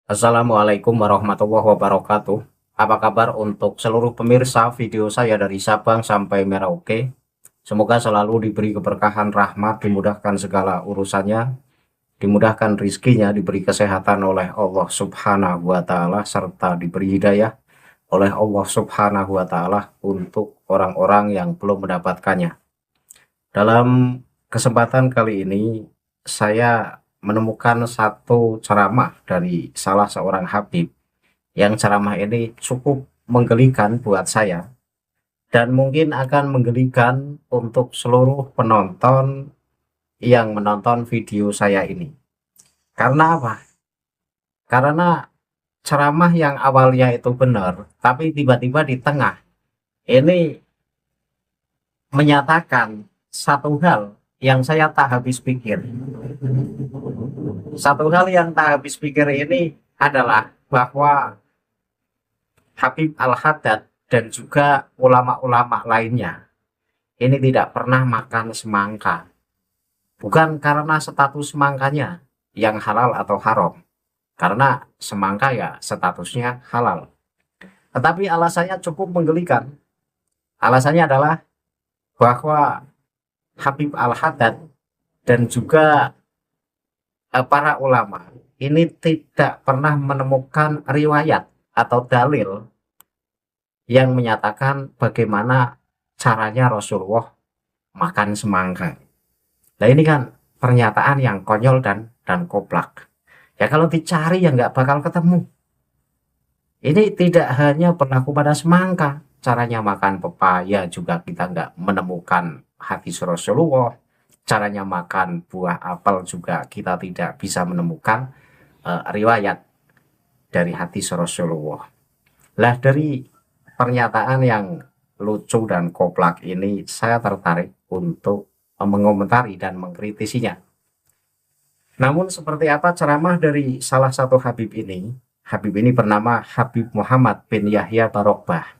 Assalamualaikum warahmatullahi wabarakatuh. Apa kabar untuk seluruh pemirsa video saya dari Sabang sampai Merauke? Semoga selalu diberi keberkahan rahmat, dimudahkan segala urusannya, dimudahkan rizkinya, diberi kesehatan oleh Allah Subhanahu wa Ta'ala, serta diberi hidayah oleh Allah Subhanahu wa Ta'ala untuk orang-orang yang belum mendapatkannya. Dalam kesempatan kali ini, saya menemukan satu ceramah dari salah seorang habib yang ceramah ini cukup menggelikan buat saya dan mungkin akan menggelikan untuk seluruh penonton yang menonton video saya ini. Karena apa? Karena ceramah yang awalnya itu benar, tapi tiba-tiba di tengah ini menyatakan satu hal yang saya tak habis pikir. Satu hal yang tak habis pikir ini adalah bahwa Habib Al-Haddad dan juga ulama-ulama lainnya ini tidak pernah makan semangka. Bukan karena status semangkanya yang halal atau haram. Karena semangka ya statusnya halal. Tetapi alasannya cukup menggelikan. Alasannya adalah bahwa Habib Al-Haddad dan juga para ulama ini tidak pernah menemukan riwayat atau dalil yang menyatakan bagaimana caranya Rasulullah makan semangka. Nah ini kan pernyataan yang konyol dan koplak. Ya kalau dicari ya nggak bakal ketemu. Ini tidak hanya berlaku pada semangka. Caranya makan pepaya juga kita nggak menemukan hadis Rasulullah. Caranya makan buah apel juga kita tidak bisa menemukan riwayat dari hadis Rasulullah. Lah dari pernyataan yang lucu dan koplak ini saya tertarik untuk mengomentari dan mengkritisinya. Namun seperti apa ceramah dari salah satu Habib ini? Habib ini bernama Habib Muhammad bin Yahya Barokbah.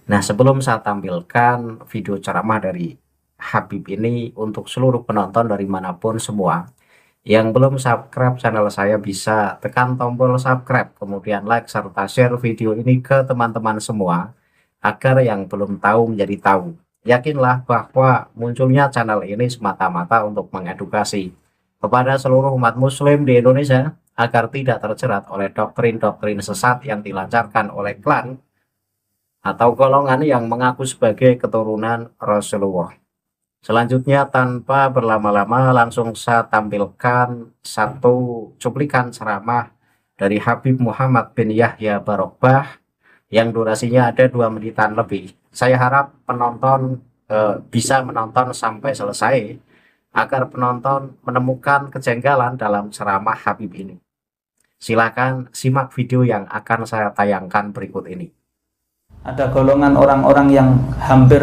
Nah sebelum saya tampilkan video ceramah dari Habib ini untuk seluruh penonton dari manapun semua, yang belum subscribe channel saya bisa tekan tombol subscribe, kemudian like serta share video ini ke teman-teman semua, agar yang belum tahu menjadi tahu. Yakinlah bahwa munculnya channel ini semata-mata untuk mengedukasi kepada seluruh umat muslim di Indonesia agar tidak terjerat oleh doktrin-doktrin sesat yang dilancarkan oleh klan atau golongan yang mengaku sebagai keturunan Rasulullah. Selanjutnya tanpa berlama-lama langsung saya tampilkan satu cuplikan ceramah dari Habib Muhammad bin Yahya Barokbah yang durasinya ada 2 menitan lebih. Saya harap penonton bisa menonton sampai selesai agar penonton menemukan kejanggalan dalam ceramah Habib ini. Silakan simak video yang akan saya tayangkan berikut ini. Ada golongan orang-orang yang hampir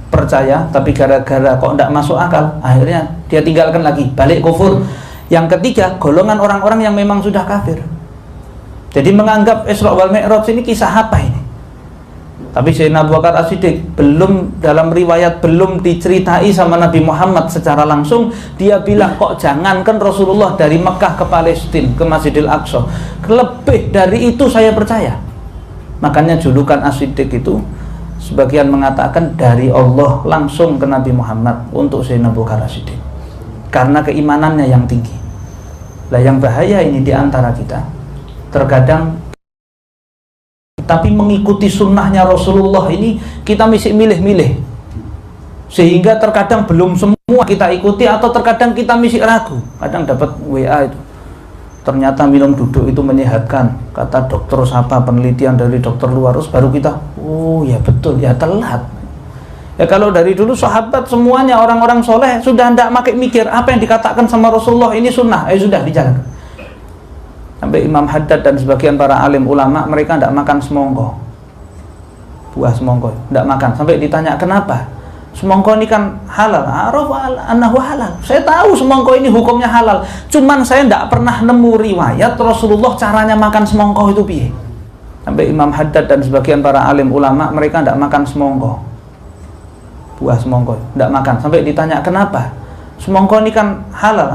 percaya, tapi gara-gara kok tidak masuk akal, akhirnya dia tinggalkan lagi, balik kufur. Yang ketiga, golongan orang-orang yang memang sudah kafir. Jadi menganggap Isra wal Mi'raj ini kisah apa ini? Tapi Sayyidina Abu Bakar As-Siddiq belum dalam riwayat belum diceritai sama Nabi Muhammad secara langsung, dia bilang kok jangankan Rasulullah dari Mekah ke Palestina ke Masjidil Aqsa, lebih dari itu saya percaya. Makanya julukan As-Siddiq itu sebagian mengatakan dari Allah langsung ke Nabi Muhammad untuk Sayyidina Abu Bakar As-Siddiq karena keimanannya yang tinggi. Lah yang bahaya ini diantara kita terkadang tapi mengikuti sunnahnya Rasulullah ini kita mesti milih-milih, sehingga terkadang belum semua kita ikuti atau terkadang kita mesti ragu. Kadang dapat WA itu ternyata minum duduk itu menyehatkan, kata dokter siapa, penelitian dari dokter luar, terus baru kita oh ya betul, ya telat. Ya kalau dari dulu sahabat semuanya orang-orang soleh sudah tidak pakai mikir apa yang dikatakan sama Rasulullah ini sunnah, sudah dijalankan. Sampai Imam Haddad dan sebagian para alim ulama mereka tidak makan semongko, buah semongko tidak makan. Sampai ditanya kenapa, semongko ini kan halal, araf annahu halal, saya tahu semongko ini hukumnya halal, cuman saya tidak pernah nemu riwayat Rasulullah caranya makan semongko itu piye. Sampai Imam Haddad dan sebagian para alim ulama mereka tidak makan semongko, buah semongko tidak makan. Sampai ditanya kenapa, semongko ini kan halal,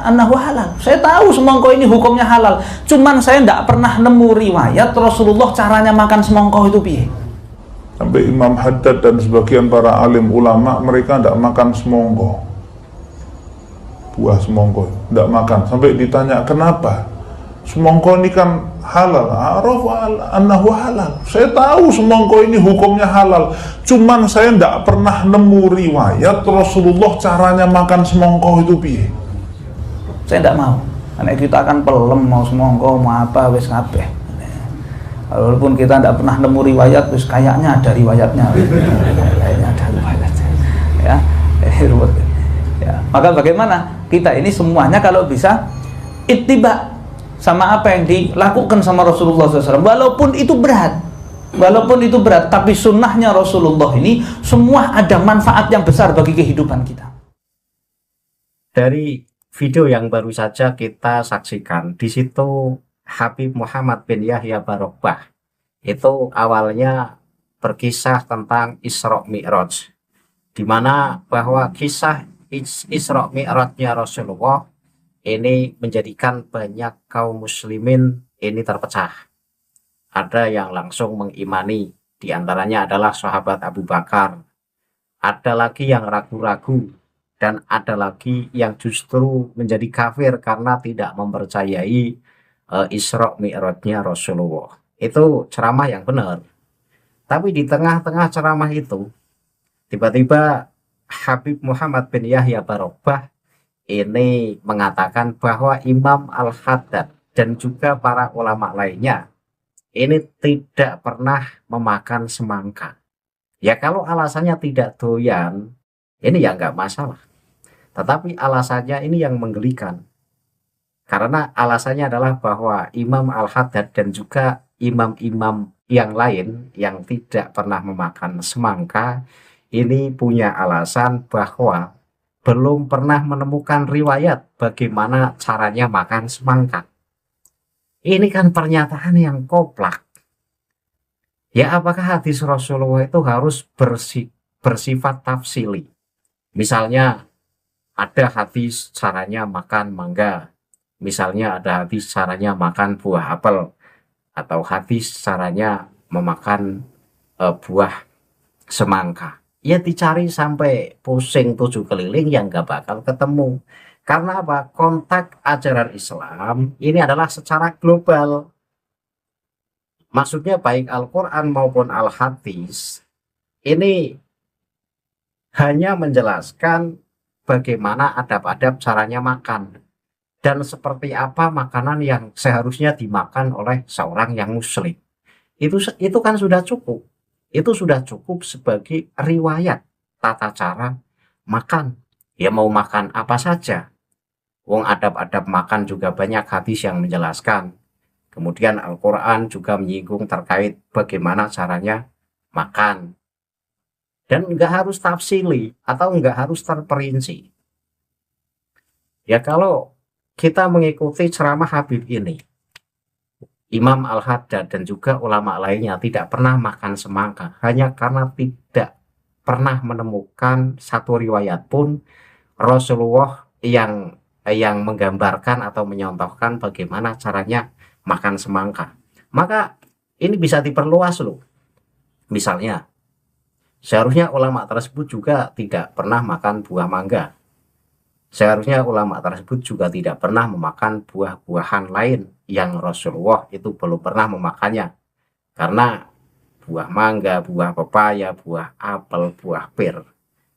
annahu halal. Saya tahu semongko ini hukumnya halal. Cuman saya tidak pernah nemu riwayat Rasulullah caranya makan semongko itu piye. Sampai Imam Haddad dan sebagian para alim ulama mereka tidak makan semongko, buah semongko tidak makan. Sampai ditanya kenapa? Semongko ini kan halal, annahu halal. Saya tahu semongko ini hukumnya halal. Cuman saya tidak pernah nemu riwayat Rasulullah caranya makan semongko itu piye. Saya tidak mau. Karena kita akan pelem mau semongko mau apa wis kabeh. Walaupun kita tidak pernah nemu riwayat, terus kayaknya ada riwayatnya. Kayaknya ada riwayatnya. Ya, ya. Maka bagaimana? Kita ini semuanya kalau bisa ittiba sama apa yang dilakukan sama Rasulullah SAW. Walaupun itu berat, tapi sunnahnya Rasulullah ini semua ada manfaat yang besar bagi kehidupan kita. Dari video yang baru saja kita saksikan, di situ Habib Muhammad bin Yahya Barokbah itu awalnya berkisah tentang Isra Mi'raj, di mana bahwa kisah Isra Mi'rajnya Rasulullah ini menjadikan banyak kaum muslimin ini terpecah. Ada yang langsung mengimani, diantaranya adalah sahabat Abu Bakar, ada lagi yang ragu-ragu, dan ada lagi yang justru menjadi kafir karena tidak mempercayai Isra Mi'rajnya Rasulullah. Itu ceramah yang benar. Tapi di tengah-tengah ceramah itu, tiba-tiba Habib Muhammad bin Yahya Barokbah ini mengatakan bahwa Imam Al-Haddad dan juga para ulama lainnya ini tidak pernah memakan semangka. Ya kalau alasannya tidak doyan, ini ya nggak masalah. Tetapi alasannya ini yang menggelikan. Karena alasannya adalah bahwa Imam Al-Haddad dan juga imam-imam yang lain yang tidak pernah memakan semangka ini punya alasan bahwa belum pernah menemukan riwayat bagaimana caranya makan semangka. Ini kan pernyataan yang koplak. Ya apakah hadis Rasulullah itu harus bersifat tafsili? Misalnya ada hadis caranya makan mangga. Misalnya ada hadis caranya makan buah apel, atau hadis caranya memakan buah semangka. Ya dicari sampai pusing 7 keliling yang nggak bakal ketemu. Karena apa? Kontak ajaran Islam ini adalah secara global. Maksudnya baik Al-Quran maupun Al-Hadis ini hanya menjelaskan bagaimana adab-adab caranya makan. Dan seperti apa makanan yang seharusnya dimakan oleh seorang yang muslim. Itu kan sudah cukup. Itu sudah cukup sebagai riwayat tata cara makan. Ya mau makan apa saja. Wong adab-adab makan juga banyak hadis yang menjelaskan. Kemudian Al-Quran juga menyinggung terkait bagaimana caranya makan. Dan nggak harus tafsili atau nggak harus terperinci. Ya kalau kita mengikuti ceramah Habib ini, Imam Al-Haddad dan juga ulama lainnya tidak pernah makan semangka hanya karena tidak pernah menemukan satu riwayat pun Rasulullah yang menggambarkan atau menyontohkan bagaimana caranya makan semangka. Maka ini bisa diperluas loh. Misalnya, seharusnya ulama tersebut juga tidak pernah makan buah mangga. Seharusnya ulama tersebut juga tidak pernah memakan buah-buahan lain yang Rasulullah itu belum pernah memakannya. Karena buah mangga, buah pepaya, buah apel, buah pir.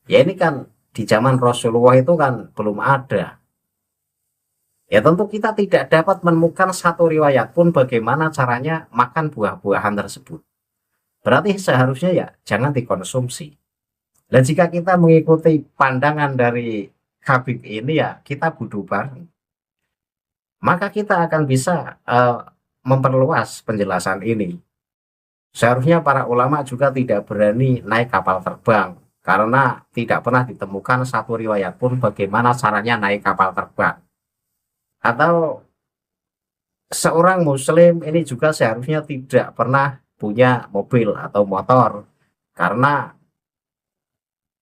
Ya ini kan di zaman Rasulullah itu kan belum ada. Ya tentu kita tidak dapat menemukan satu riwayat pun bagaimana caranya makan buah-buahan tersebut. Berarti seharusnya ya jangan dikonsumsi. Dan jika kita mengikuti pandangan dari Habib ini ya kita butuh bareng. Maka kita akan bisa memperluas penjelasan ini. Seharusnya para ulama juga tidak berani naik kapal terbang karena tidak pernah ditemukan satu riwayat pun bagaimana caranya naik kapal terbang. Atau seorang muslim ini juga seharusnya tidak pernah punya mobil atau motor karena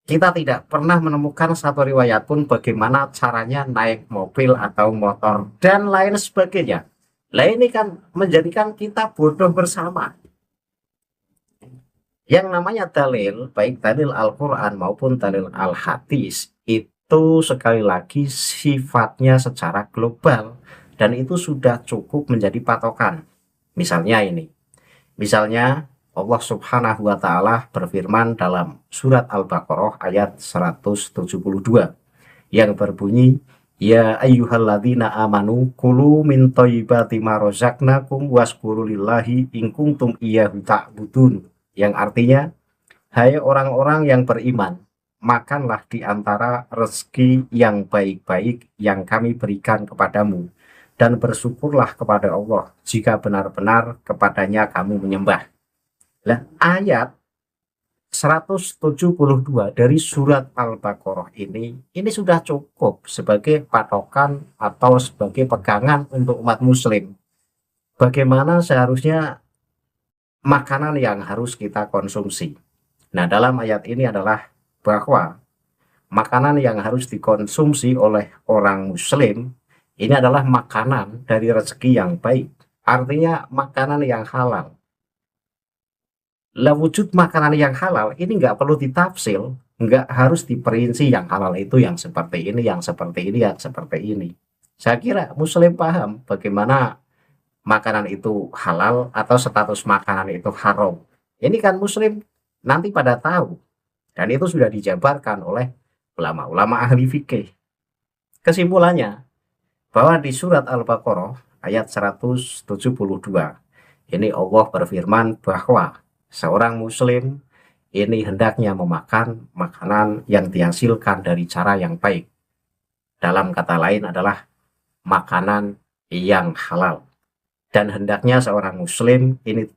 Kita tidak pernah menemukan satu riwayat pun bagaimana caranya naik mobil atau motor dan lain sebagainya. Lah ini kan menjadikan kita bodoh bersama. Yang namanya dalil, baik dalil Al-Quran maupun dalil Al-Hadis, itu sekali lagi sifatnya secara global dan itu sudah cukup menjadi patokan. Misalnya ini, misalnya Allah Subhanahu wa Ta'ala berfirman dalam surat Al-Baqarah ayat 172 yang berbunyi, ya ayyuhalladzina amanu kulu min thayyibati ma razaqnakum washkurulillahi in kuntum iyyahu ta'budun, yang artinya, hai orang-orang yang beriman, makanlah di antara rezeki yang baik-baik yang kami berikan kepadamu dan bersyukurlah kepada Allah jika benar-benar kepadanya kamu menyembah. Nah, ayat 172 dari surat Al-Baqarah ini sudah cukup sebagai patokan atau sebagai pegangan untuk umat muslim. Bagaimana seharusnya makanan yang harus kita konsumsi. Nah, dalam ayat ini adalah bahwa makanan yang harus dikonsumsi oleh orang muslim ini adalah makanan dari rezeki yang baik. Artinya makanan yang halal. Lah, wujud makanan yang halal ini nggak perlu ditafsir, nggak harus diperinci yang halal itu yang seperti ini, yang seperti ini, yang seperti ini. Saya kira muslim paham bagaimana makanan itu halal atau status makanan itu haram. Ini kan muslim nanti pada tahu. Dan itu sudah dijabarkan oleh ulama-ulama ahli fikih. Kesimpulannya, bahwa di surat Al-Baqarah ayat 172, ini Allah berfirman bahwa seorang muslim ini hendaknya memakan makanan yang dihasilkan dari cara yang baik. Dalam kata lain adalah makanan yang halal. Dan hendaknya seorang muslim ini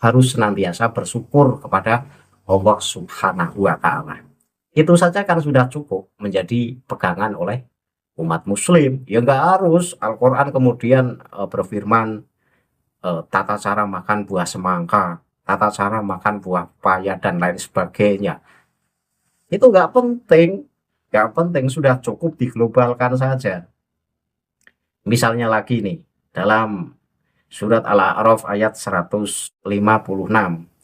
harus senantiasa bersyukur kepada Allah Subhanahu wa Ta'ala. Itu saja kan sudah cukup menjadi pegangan oleh umat muslim. Ya nggak harus Al-Quran kemudian berfirman tata cara makan buah semangka, tata cara makan buah paya dan lain sebagainya. Itu nggak penting, sudah cukup diglobalkan saja. Misalnya lagi nih, dalam surat Al-A'raf ayat 156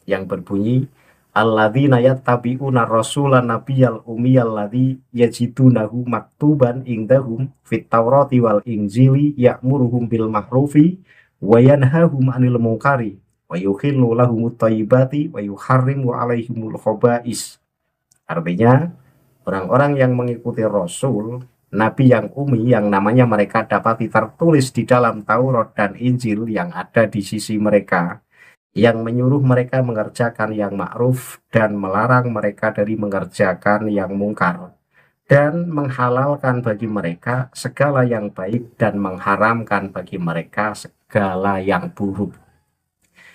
yang berbunyi, alladzina yattabi'una rasulan nabiyyal ummiyal ladzi yajidunahu maktuban indahum fit taurati wal injili ya'muruhum bil ma'rufi wa yanhahum 'anil munkari wa yuhillu lahumut thayyibati wa yuharrimu 'alaihimul khaba'is. Artinya, orang-orang yang mengikuti Rasul Nabi yang ummi yang namanya mereka dapat tertulis di dalam Taurat dan Injil yang ada di sisi mereka, yang menyuruh mereka mengerjakan yang ma'ruf dan melarang mereka dari mengerjakan yang mungkar, dan menghalalkan bagi mereka segala yang baik dan mengharamkan bagi mereka segala yang buruk.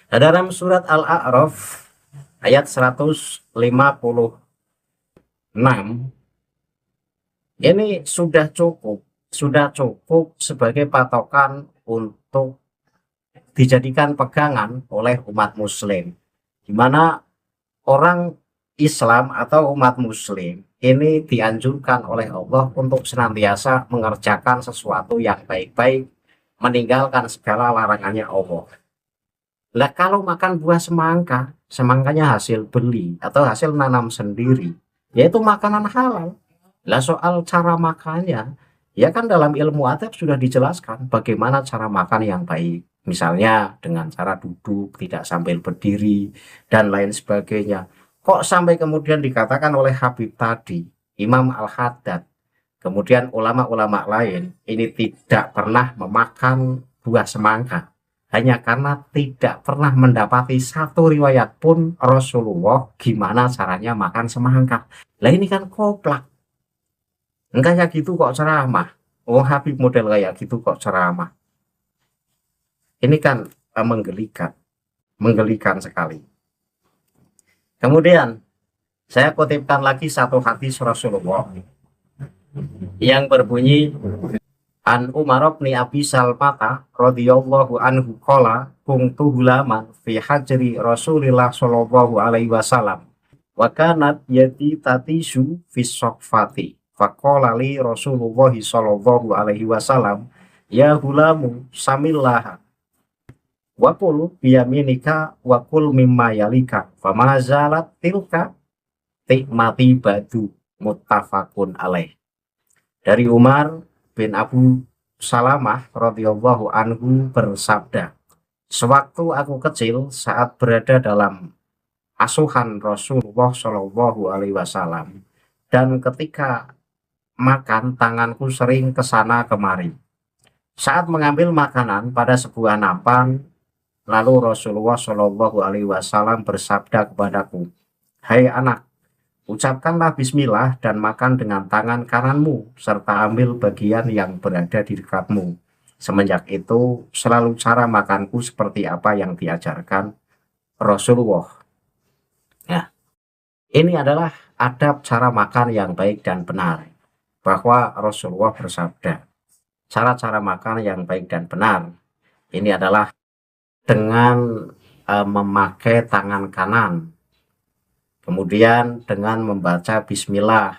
Dalam surat Al-A'raf ayat 156 ini sudah cukup sebagai patokan untuk dijadikan pegangan oleh umat muslim, di mana orang Islam atau umat muslim ini dianjurkan oleh Allah untuk senantiasa mengerjakan sesuatu yang baik-baik, meninggalkan segala larangannya Allah. Lah, kalau makan buah semangka, semangkanya hasil beli atau hasil nanam sendiri, yaitu makanan halal. Lah, soal cara makannya, ya kan dalam ilmu adab sudah dijelaskan bagaimana cara makan yang baik. Misalnya dengan cara duduk, tidak sambil berdiri, dan lain sebagainya. Kok sampai kemudian dikatakan oleh Habib tadi, Imam Al-Haddad, kemudian ulama-ulama lain, ini tidak pernah memakan buah semangka. Hanya karena tidak pernah mendapati satu riwayat pun Rasulullah gimana caranya makan semangka. Lah, ini kan koplak. Kayak gitu kok ceramah. Oh, Habib model kayak gitu kok ceramah. Ini kan menggelikan sekali. Kemudian saya kutipkan lagi satu hadis Rasulullah yang berbunyi, an Umar bin Abi Salmata radhiyallahu anhu qala kuntu hulaman fi hajri Rasulillah sallallahu alaihi wasallam wa kanat yati tatisu fis sofati faqala li Rasulullah sallallahu alaihi wasallam ya hulamu samillah wa qul biyaminika wa qul mimma yalika fama zalat tilka tikmati badu muttafaqun alaih. Dari Umar bin Abu Salamah radhiyallahu anhu bersabda, sewaktu aku kecil saat berada dalam asuhan Rasulullah Shallallahu alaihi wasallam dan ketika makan tanganku sering kesana kemari. Saat mengambil makanan pada sebuah nampan, lalu Rasulullah Shallallahu alaihi wasallam bersabda kepadaku, "Hai anak, ucapkanlah bismillah dan makan dengan tangan kananmu serta ambil bagian yang berada di dekatmu." Semenjak itu selalu cara makanku seperti apa yang diajarkan Rasulullah. Nah, ini adalah adab cara makan yang baik dan benar. Bahwa Rasulullah bersabda, cara-cara makan yang baik dan benar ini adalah dengan memakai tangan kanan. Kemudian dengan membaca bismillah.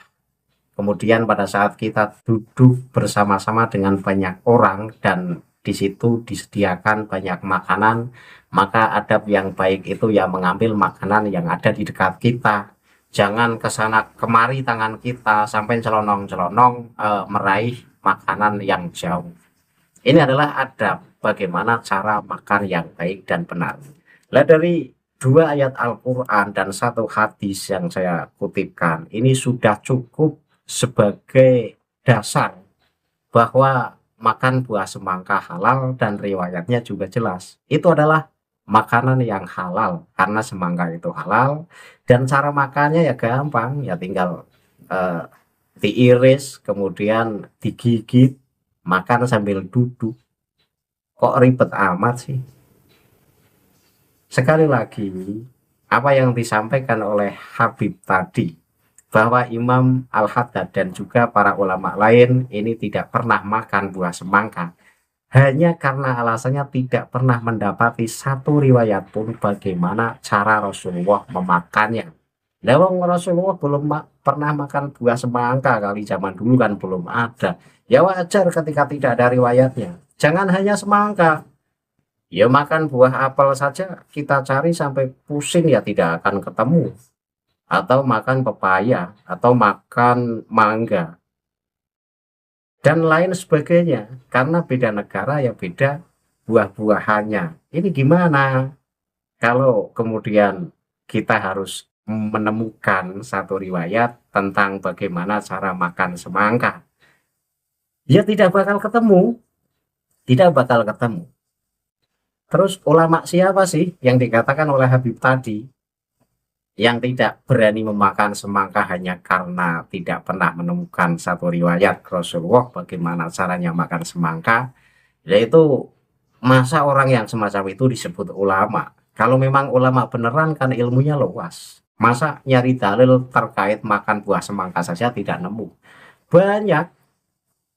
Kemudian pada saat kita duduk bersama-sama dengan banyak orang dan di situ disediakan banyak makanan, maka adab yang baik itu ya mengambil makanan yang ada di dekat kita. Jangan kesana kemari tangan kita sampai celonong-celonong meraih makanan yang jauh. Ini adalah adab bagaimana cara makan yang baik dan benar. Nah, dari 2 ayat Al-Quran dan 1 hadis yang saya kutipkan ini sudah cukup sebagai dasar bahwa makan buah semangka halal dan riwayatnya juga jelas. Itu adalah makanan yang halal karena semangka itu halal dan cara makannya ya gampang, ya tinggal diiris kemudian digigit, makan sambil duduk. Kok ribet amat sih? Sekali lagi, apa yang disampaikan oleh Habib tadi, bahwa Imam Al-Haddad dan juga para ulama lain ini tidak pernah makan buah semangka, hanya karena alasannya tidak pernah mendapati satu riwayat pun bagaimana cara Rasulullah memakannya. Lewang Rasulullah belum pernah makan buah semangka kali, zaman dulu kan belum ada. Ya wajar ketika tidak ada riwayatnya. Jangan hanya semangka. Ya makan buah apel saja kita cari sampai pusing ya tidak akan ketemu. Atau makan pepaya, atau makan mangga. Dan lain sebagainya. Karena beda negara ya beda buah-buahannya. Ini gimana? Kalau kemudian kita harus menemukan satu riwayat tentang bagaimana cara makan semangka. Ya tidak bakal ketemu. Tidak bakal ketemu. Terus ulama siapa sih yang dikatakan oleh Habib tadi yang tidak berani memakan semangka hanya karena tidak pernah menemukan satu riwayat Rasulullah bagaimana caranya makan semangka? Yaitu masa orang yang semacam itu disebut ulama. Kalau memang ulama beneran kan ilmunya luas. Masa nyari dalil terkait makan buah semangka saja tidak nemu? Banyak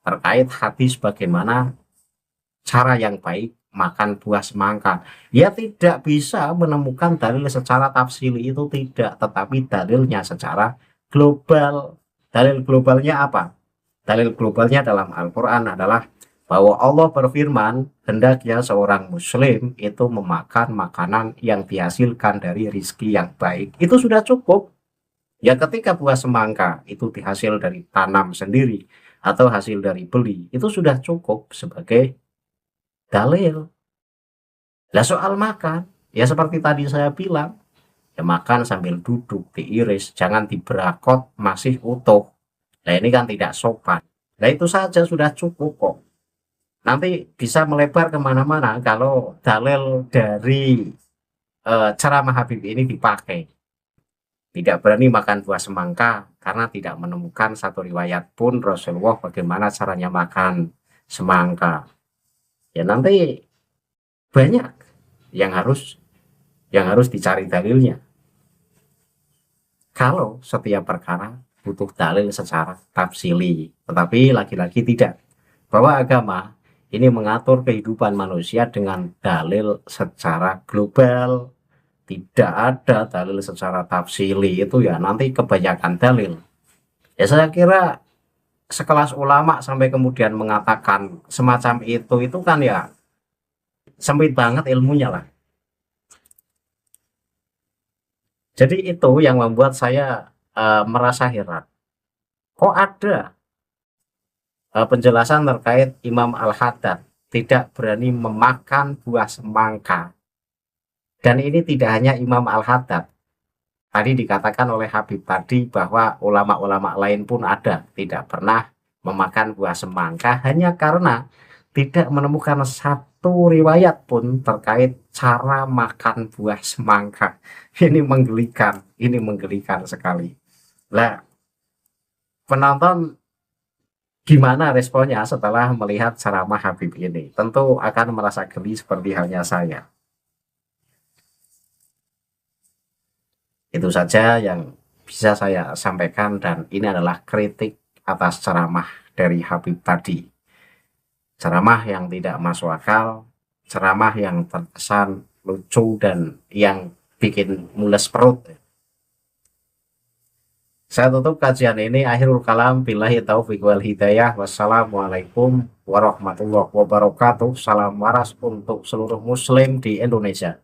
terkait hadis bagaimana cara yang baik makan buah semangka. Ya tidak bisa menemukan dalil secara tafsili itu tidak, tetapi dalilnya secara global. Dalil globalnya apa? Dalil globalnya dalam Al-Quran adalah bahwa Allah berfirman, hendaknya seorang muslim itu memakan makanan yang dihasilkan dari rizki yang baik. Itu sudah cukup. Ya ketika buah semangka itu dihasil dari tanam sendiri atau hasil dari beli, itu sudah cukup sebagai dalil. Lah soal makan, ya seperti tadi saya bilang, ya makan sambil duduk, diiris, jangan diberakot masih utuh. Nah ini kan tidak sopan. Nah itu saja sudah cukup kok. Nanti bisa melebar kemana-mana kalau dalil dari ceramah Habib ini dipakai. Tidak berani makan buah semangka karena tidak menemukan satu riwayat pun Rasulullah bagaimana caranya makan semangka. Ya nanti banyak yang harus dicari dalilnya. Kalau setiap perkara butuh dalil secara tafsili, tetapi lagi-lagi tidak. Bahwa agama ini mengatur kehidupan manusia dengan dalil secara global, tidak ada dalil secara tafsili itu ya nanti kebanyakan dalil. Ya saya kira sekelas ulama sampai kemudian mengatakan semacam itu kan ya sempit banget ilmunya lah. Jadi itu yang membuat saya merasa heran. Kok ada penjelasan terkait Imam Al-Haddad tidak berani memakan buah semangka. Dan ini tidak hanya Imam Al-Haddad. Tadi dikatakan oleh Habib tadi bahwa ulama-ulama lain pun ada tidak pernah memakan buah semangka hanya karena tidak menemukan satu riwayat pun terkait cara makan buah semangka. Ini menggelikan sekali. Lah, penonton gimana responnya setelah melihat ceramah Habib ini? Tentu akan merasa geli seperti halnya saya. Itu saja yang bisa saya sampaikan dan ini adalah kritik atas ceramah dari Habib tadi. Ceramah yang tidak masuk akal, ceramah yang terkesan lucu dan yang bikin mules perut. Saya tutup kajian ini. Akhirul kalam, billahi taufiq wal hidayah. Wassalamualaikum warahmatullahi wabarakatuh. Salam waras untuk seluruh muslim di Indonesia.